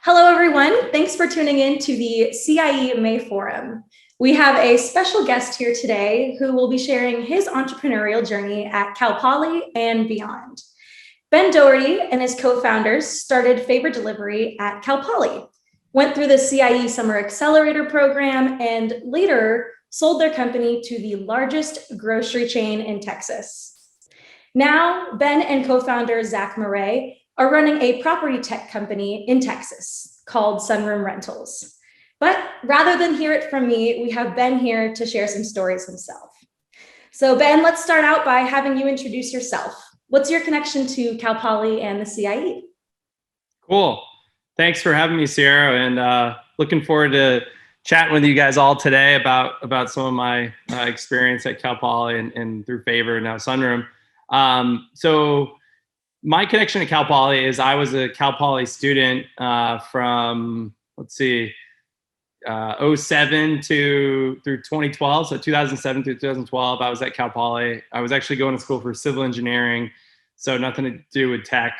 Hello, everyone. Thanks for tuning in to the CIE May Forum. We have a special guest here today who will be sharing his entrepreneurial journey at Cal Poly and beyond. Ben Doherty and his co-founders started Favor Delivery at Cal Poly, went through the CIE Summer Accelerator program, and later sold their company to the largest grocery chain in Texas. Now, Ben and co-founder Zach Murray are running a property tech company in Texas called Sunroom Rentals. But rather than hear it from me, we have Ben here to share some stories himself. So Ben, let's start out by having you introduce yourself. What's your connection to Cal Poly and the CIE? Cool. Thanks for having me, Sierra, and looking forward to chatting with you guys all today about some of my experience at Cal Poly and through Favor and now Sunroom. So my connection to Cal Poly is I was a Cal Poly student from, 07 through 2012. So 2007 through 2012, I was at Cal Poly. I was actually going to school for civil engineering, so nothing to do with tech.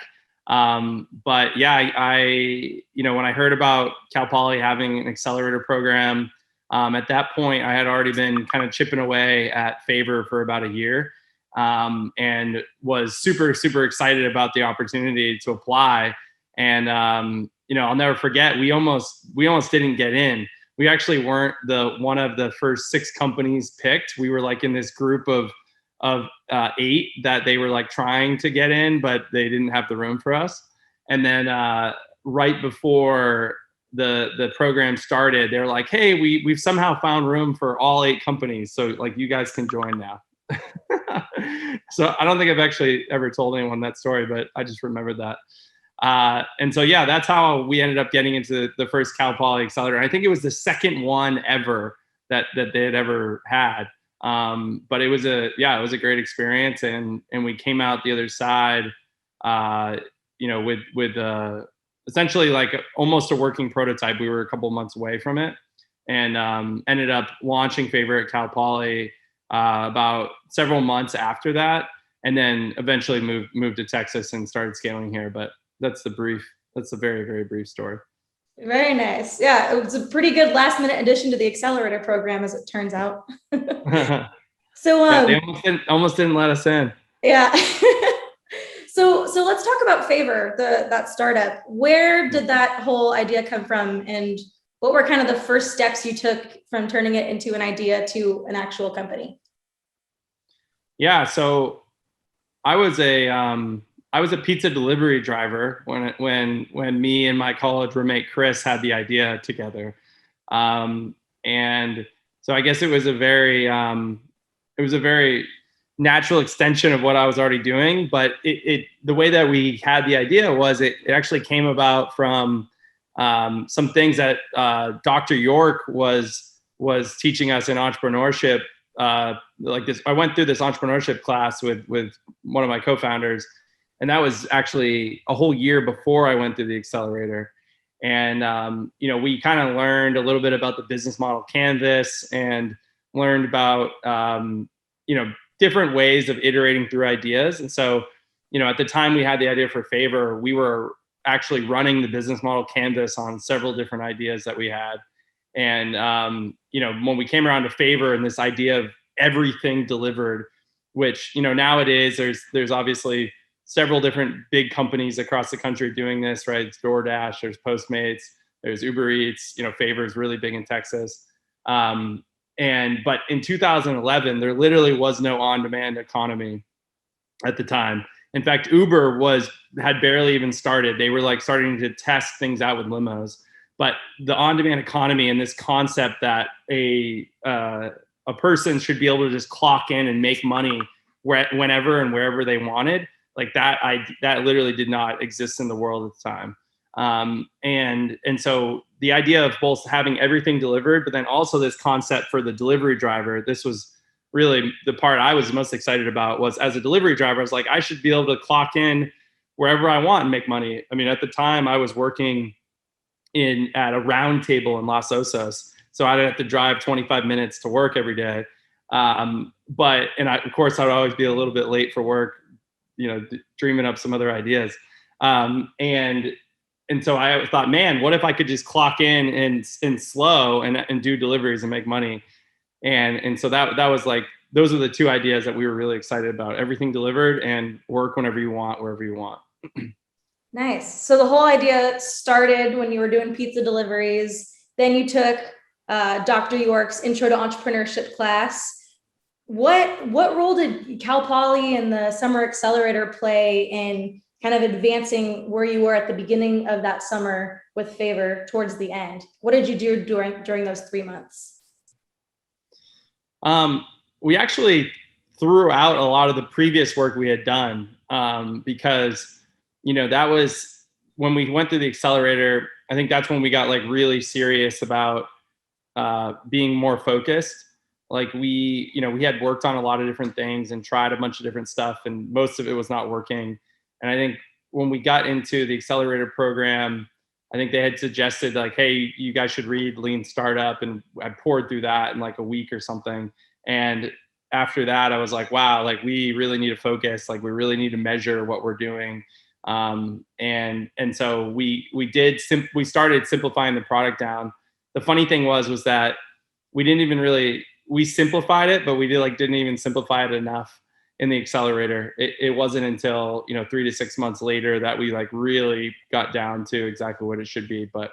But yeah, I when I heard about Cal Poly having an accelerator program, at that point, I had already been kind of chipping away at Favor for about a year. And was super, super excited about the opportunity to apply. And, I'll never forget, we almost didn't get in. We actually weren't one of the first 6 companies picked. We were like in this group of 8 that they were like trying to get in, but they didn't have the room for us. And then, right before the program started, they're like, hey, we've somehow found room for all 8 companies. So like, you guys can join now. So I don't think I've actually ever told anyone that story, but I just remembered that. And so, yeah, that's how we ended up getting into the first Cal Poly Accelerator. I think it was the second one ever that they had ever had. But it was a great experience. And we came out the other side, with essentially like almost a working prototype. We were a couple months away from it, and ended up launching Favor at Cal Poly about several months after that, and then eventually moved to Texas and started scaling here. But that's a very, very brief story. Very nice. Yeah, it was a pretty good last minute addition to the accelerator program, as it turns out. So yeah, they almost didn't let us in. Yeah. So let's talk about Favor, that startup. Where did that whole idea come from, and what were kind of the first steps you took from turning it into an idea to an actual company? Yeah, so I was a pizza delivery driver when me and my college roommate Chris had the idea together, and so I guess it was a very natural extension of what I was already doing. But the way that we had the idea was it actually came about from some things that Dr. York was teaching us in entrepreneurship. Like this, I went through this entrepreneurship class with one of my co-founders, and that was actually a whole year before I went through the accelerator. And we kind of learned a little bit about the business model canvas, and learned about different ways of iterating through ideas. And so at the time we had the idea for Favor, we were actually running the business model canvas on several different ideas that we had. And, when we came around to Favor and this idea of everything delivered, which, nowadays there's obviously several different big companies across the country doing this, right? It's DoorDash, there's Postmates, there's Uber Eats, Favor is really big in Texas. But in 2011, there literally was no on-demand economy at the time. In fact, Uber had barely even started. They were like starting to test things out with limos. But the on-demand economy and this concept that a person should be able to just clock in and make money whenever and wherever they wanted, like that literally did not exist in the world at the time. And so the idea of both having everything delivered, but then also this concept for the delivery driver, this was really the part I was most excited about. Was as a delivery driver, I was like, I should be able to clock in wherever I want and make money. I mean, at the time I was working at a round table in Los Osos, so I'd have to drive 25 minutes to work every day. Of course, I'd always be a little bit late for work, dreaming up some other ideas. And and so I thought, man, what if I could just clock in and slow and do deliveries and make money? And so that was like, those are the two ideas that we were really excited about: everything delivered and work whenever you want, wherever you want. Nice. So the whole idea started when you were doing pizza deliveries. Then you took Dr. York's Intro to Entrepreneurship class. What role did Cal Poly and the Summer Accelerator play in kind of advancing where you were at the beginning of that summer with Favor towards the end? What did you do during those 3 months? We actually threw out a lot of the previous work we had done, because, that was when we went through the accelerator. I think that's when we got like really serious about being more focused. Like we had worked on a lot of different things and tried a bunch of different stuff, and most of it was not working. And I think when we got into the accelerator program, I think they had suggested like, hey, you guys should read Lean Startup. And I poured through that in like a week or something. And after that, I was like, wow, like we really need to focus. Like we really need to measure what we're doing. And so we started simplifying the product down. The funny thing was that we simplified it, but we didn't even simplify it enough in the accelerator. It wasn't until 3 to 6 months later that we like really got down to exactly what it should be. But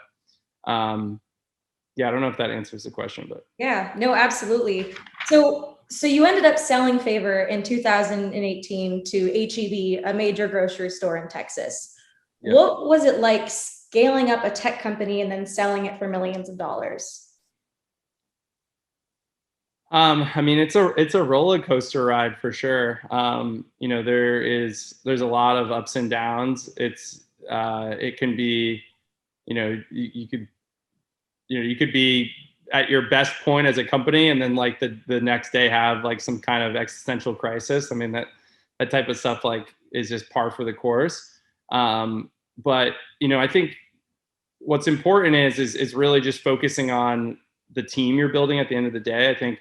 yeah, I don't know if that answers the question, but yeah, no, absolutely. So you ended up selling Favor in 2018 to H-E-B, a major grocery store in Texas. Yeah. What was it like scaling up a tech company and then selling it for millions of dollars? I mean, it's a roller coaster ride for sure. There's a lot of ups and downs. It can be, you could be at your best point as a company, and then like the next day have like some kind of existential crisis. I mean, that type of stuff like is just par for the course. But I think what's important is really just focusing on the team you're building at the end of the day. I think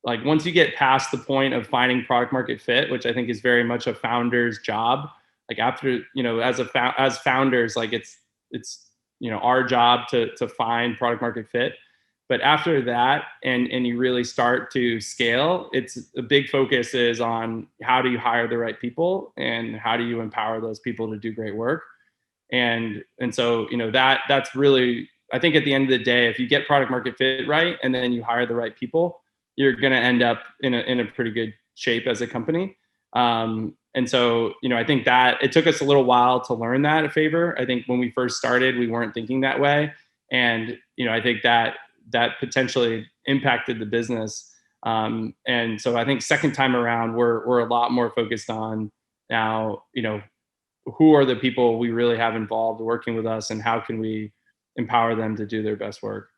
like once you get past the point of finding product market fit, which I think is very much a founder's job, like after, as founders, like it's our job to find product market fit. But after that, and you really start to scale, it's a big focus is on how do you hire the right people and how do you empower those people to do great work. And so, that's really, I think at the end of the day, if you get product market fit right, and then you hire the right people, you're going to end up in a pretty good shape as a company. And so, I think that it took us a little while to learn that at Favor. I think when we first started, we weren't thinking that way. And, I think that potentially impacted the business. And so I think second time around, we're a lot more focused on now, who are the people we really have involved working with us and how can we empower them to do their best work?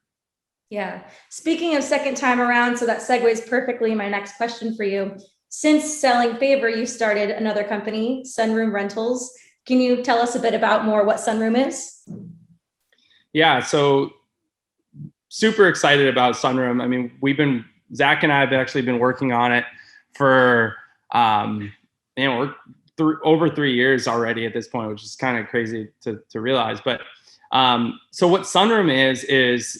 Yeah. Speaking of second time around, so that segues perfectly my next question for you. Since selling Favor, you started another company, Sunroom Rentals. Can you tell us a bit about more what Sunroom is? Yeah, so super excited about Sunroom. I mean, Zach and I have actually been working on it for, we're over 3 years already at this point, which is kind of crazy to realize. But so what Sunroom is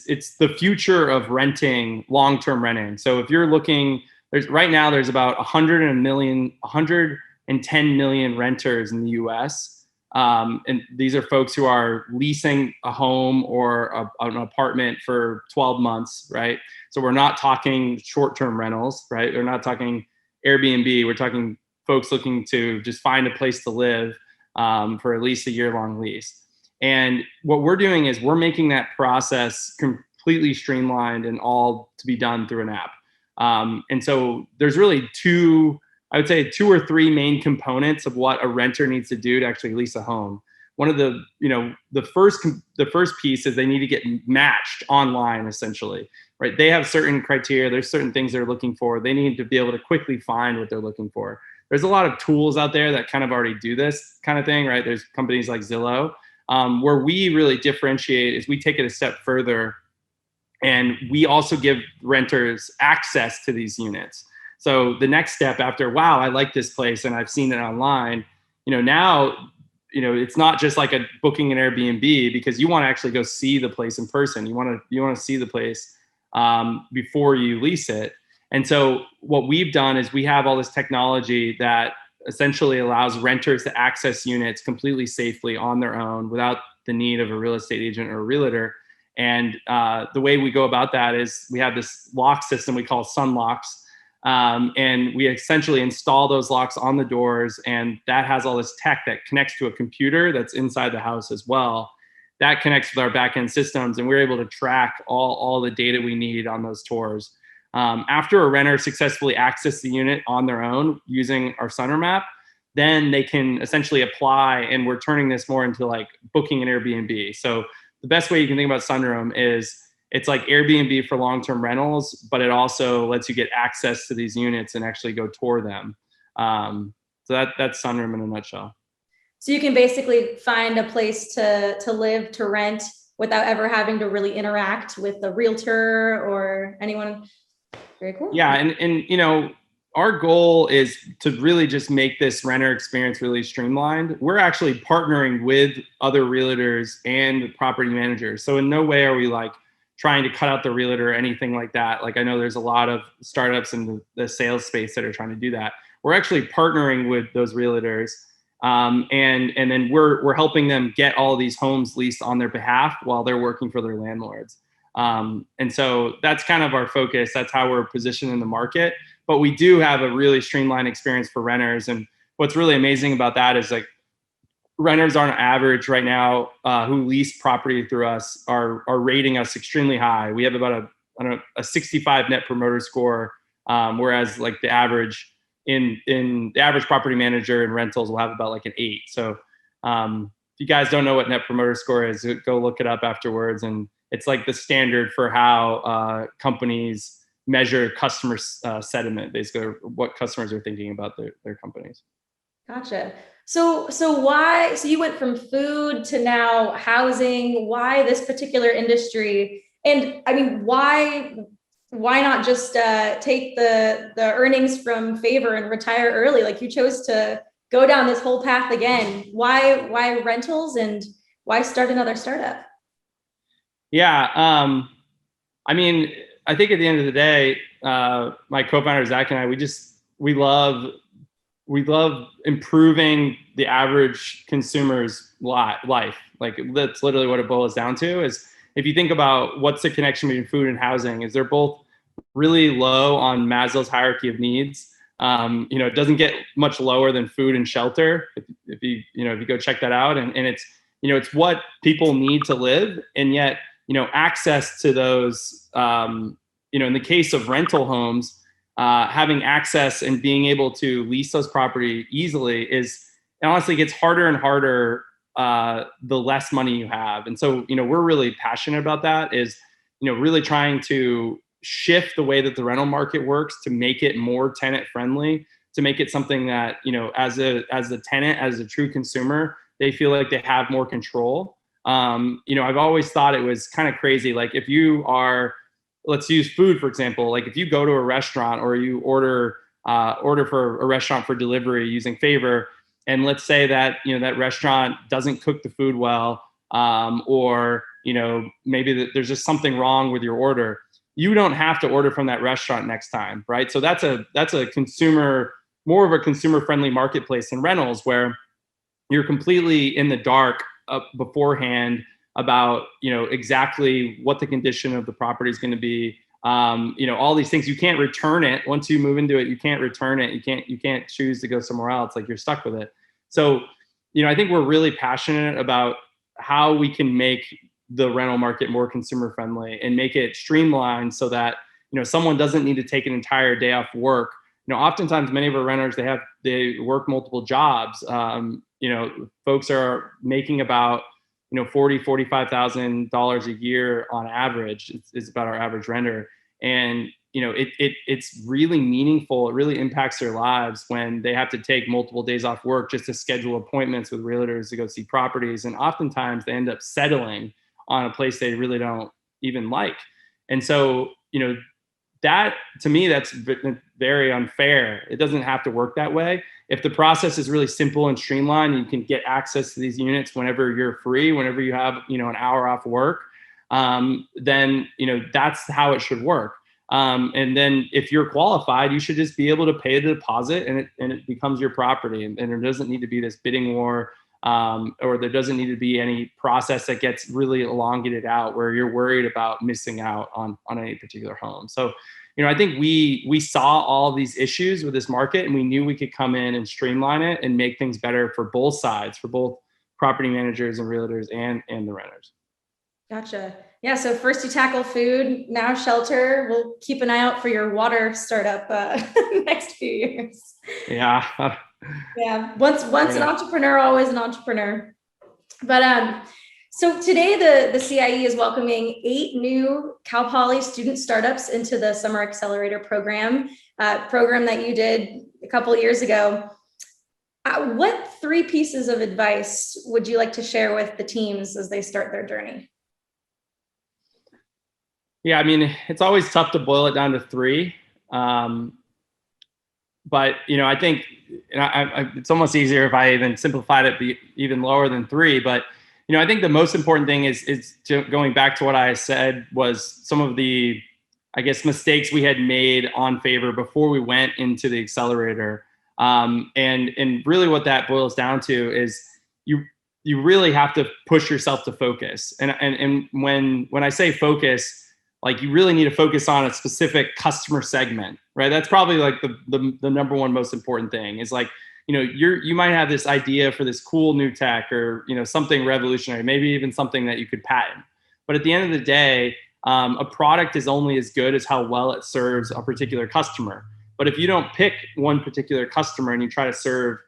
it's the future of renting, long-term renting. So if you're looking, right now there's about 110 million renters in the US. And these are folks who are leasing a home or an apartment for 12 months, right? So we're not talking short-term rentals, right? We're not talking Airbnb. We're talking folks looking to just find a place to live for at least a year-long lease. And what we're doing is we're making that process completely streamlined and all to be done through an app. And so there's really two or three main components of what a renter needs to do to actually lease a home. One of the first piece is they need to get matched online, essentially, right? They have certain criteria. There's certain things they're looking for. They need to be able to quickly find what they're looking for. There's a lot of tools out there that kind of already do this kind of thing, right? There's companies like Zillow. Where we really differentiate is we take it a step further, and we also give renters access to these units. So the next step after, wow, I like this place and I've seen it online, now it's not just like a booking an Airbnb, because you want to actually go see the place in person. You want to see the place before you lease it. And so what we've done is we have all this technology that essentially allows renters to access units completely safely on their own without the need of a real estate agent or a realtor. And the way we go about that is we have this lock system we call Sun Locks. And we essentially install those locks on the doors, and that has all this tech that connects to a computer that's inside the house as well. That connects with our back-end systems, and we're able to track all the data we need on those tours. After a renter successfully accesses the unit on their own using our Sunroom app, then they can essentially apply, and we're turning this more into like booking an Airbnb. So the best way you can think about Sunroom is it's like Airbnb for long-term rentals, but it also lets you get access to these units and actually go tour them. So that's Sunroom in a nutshell. So you can basically find a place to live, to rent, without ever having to really interact with the realtor or anyone. Very cool. Yeah, and our goal is to really just make this renter experience really streamlined. We're actually partnering with other realtors and property managers. So in no way are we like trying to cut out the realtor or anything like that. Like, I know there's a lot of startups in the sales space that are trying to do that. We're actually partnering with those realtors, and then we're helping them get all of these homes leased on their behalf while they're working for their landlords. And so that's kind of our focus. That's how we're positioned in the market. But we do have a really streamlined experience for renters. And what's really amazing about that is like renters on average right now who lease property through us are rating us extremely high. We have about a 65 net promoter score, whereas like the average in the average property manager in rentals will have about like an 8. So if you guys don't know what net promoter score is, go look it up afterwards. And it's like the standard for how companies measure customer sentiment, basically, or what customers are thinking about their companies. Gotcha. So why, so you went from food to now housing. Why this particular industry? And I mean, why not just take the earnings from Favor and retire early? Like, you chose to go down this whole path again. Why rentals, and why start another startup? Yeah. I mean, I think at the end of the day, my co-founder Zach and I, we love improving the average consumer's life. Like, that's literally what it boils down to. Is if you think about what's the connection between food and housing, is they're both really low on Maslow's hierarchy of needs. It doesn't get much lower than food and shelter. If you go check that out, and it's what people need to live, and yet access to those, in the case of rental homes, having access and being able to lease those property easily it honestly gets harder and harder the less money you have. And so, we're really passionate about that, is, really trying to shift the way that the rental market works to make it more tenant friendly, to make it something that, as a tenant, as a true consumer, they feel like they have more control. I've always thought it was kind of crazy. Like, if you are, let's use food, for example, like if you go to a restaurant or you order for a restaurant for delivery using Favor, and let's say that, that restaurant doesn't cook the food well, or, maybe there's just something wrong with your order, you don't have to order from that restaurant next time, right? So that's a consumer, more of a consumer friendly marketplace in rentals, where you're completely in the dark beforehand about exactly what the condition of the property is going to be. All these things. You can't return it once you move into it. You can't return it. You can't choose to go somewhere else. Like, you're stuck with it. So I think we're really passionate about how we can make the rental market more consumer friendly and make it streamlined, so that someone doesn't need to take an entire day off work. Oftentimes many of our renters, they work multiple jobs. Folks are making about $45,000 a year on average. It's about our average renter. And it's really meaningful. It really impacts their lives when they have to take multiple days off work just to schedule appointments with realtors to go see properties. And oftentimes they end up settling on a place they really don't even like. And so, that, to me, that's very unfair. It doesn't have to work that way. If the process is really simple and streamlined, you can get access to these units whenever you're free, whenever you have, an hour off work, then, that's how it should work. And then if you're qualified, you should just be able to pay the deposit, and it becomes your property. And there doesn't need to be this bidding war, or there doesn't need to be any process that gets really elongated out where you're worried about missing out on any particular home. So, I think we saw all of these issues with this market, and we knew we could come in and streamline it and make things better for both sides, for both property managers and realtors and the renters. Gotcha. Yeah. So first you tackle food, now shelter. We'll keep an eye out for your water startup next few years. Yeah. Yeah. Once an entrepreneur, always an entrepreneur. But so today the CIE is welcoming 8 new Cal Poly student startups into the Summer Accelerator program that you did a couple of years ago. What 3 pieces of advice would you like to share with the teams as they start their journey? Yeah, it's always tough to boil it down to 3. But, I think it's almost easier if I even simplified it, be even lower than 3. But, I think the most important thing is going back to what I said was some of the, I guess, mistakes we had made on Favor before we went into the accelerator. And really what that boils down to is you really have to push yourself to focus. And when I say focus, like, you really need to focus on a specific customer segment, right? That's probably like the number one most important thing is, like, you might have this idea for this cool new tech or, something revolutionary, maybe even something that you could patent. But at the end of the day, a product is only as good as how well it serves a particular customer. But if you don't pick one particular customer and you try to serve,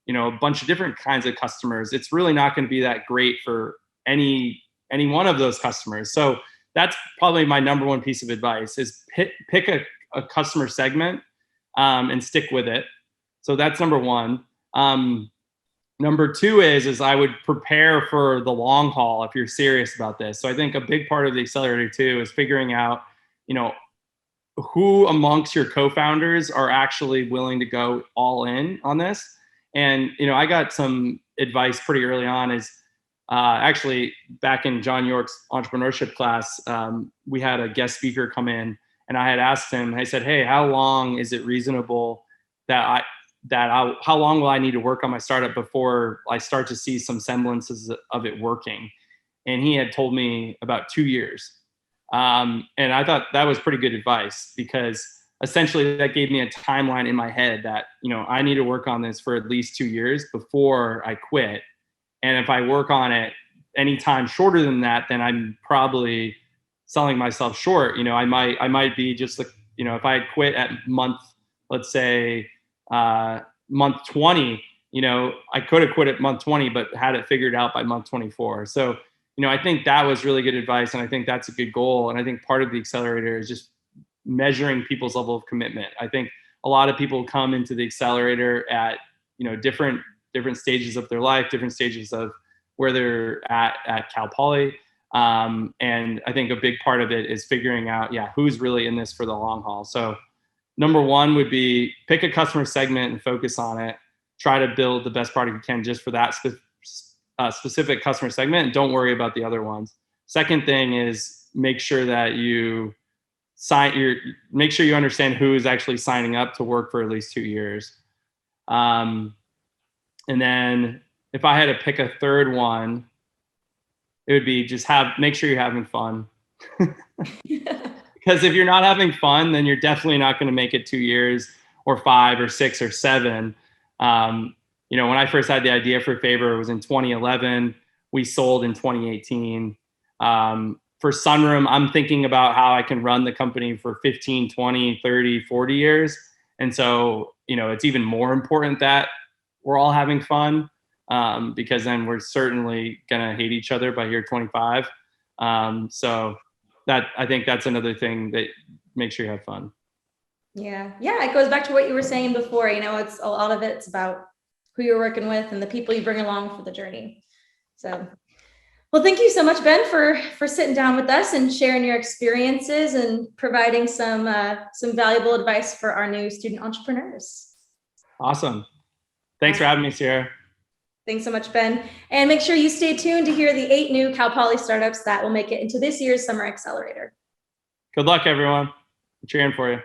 a bunch of different kinds of customers, it's really not going to be that great for any one of those customers. So that's probably my number one piece of advice is pick a customer segment and stick with it. So that's number one. Number 2 is I would prepare for the long haul if you're serious about this. So I think a big part of the accelerator too is figuring out, who amongst your co-founders are actually willing to go all in on this. And, I got some advice pretty early on is, actually back in John York's entrepreneurship class, we had a guest speaker come in, and I had asked him, I said, hey, how long is it reasonable how long will I need to work on my startup before I start to see some semblances of it working? And he had told me about 2 years. And I thought that was pretty good advice, because essentially that gave me a timeline in my head that, I need to work on this for at least 2 years before I quit. And if I work on it any time shorter than that, then I'm probably selling myself short. I might be just like, if I quit at month, let's say, month 20, I could have quit at month 20, but had it figured out by month 24. So, I think that was really good advice. And I think that's a good goal. And I think part of the accelerator is just measuring people's level of commitment. I think a lot of people come into the accelerator at, different stages of their life, different stages of where they're at Cal Poly. And I think a big part of it is figuring out, who's really in this for the long haul. So number 1 would be pick a customer segment and focus on it. Try to build the best product you can just for that specific customer segment, and don't worry about the other ones. Second thing is make sure that you make sure you understand who is actually signing up to work for at least 2 years. And then if I had to pick a third one, it would be just make sure you're having fun. Because if you're not having fun, then you're definitely not going to make it 2 years or 5 or 6 or 7. When I first had the idea for Favor, it was in 2011. We sold in 2018. For Sunroom, I'm thinking about how I can run the company for 15, 20, 30, 40 years. And so, it's even more important that we're all having fun, because then we're certainly going to hate each other by year 25. So I think that's another thing, that make sure you have fun. Yeah. It goes back to what you were saying before, it's a lot of it's about who you're working with and the people you bring along for the journey. So Well, thank you so much, Ben, for sitting down with us and sharing your experiences and providing some valuable advice for our new student entrepreneurs. Awesome. Thanks for having me, Sierra. Thanks so much, Ben. And make sure you stay tuned to hear the 8 new Cal Poly startups that will make it into this year's Summer Accelerator. Good luck, everyone. I'm cheering for you.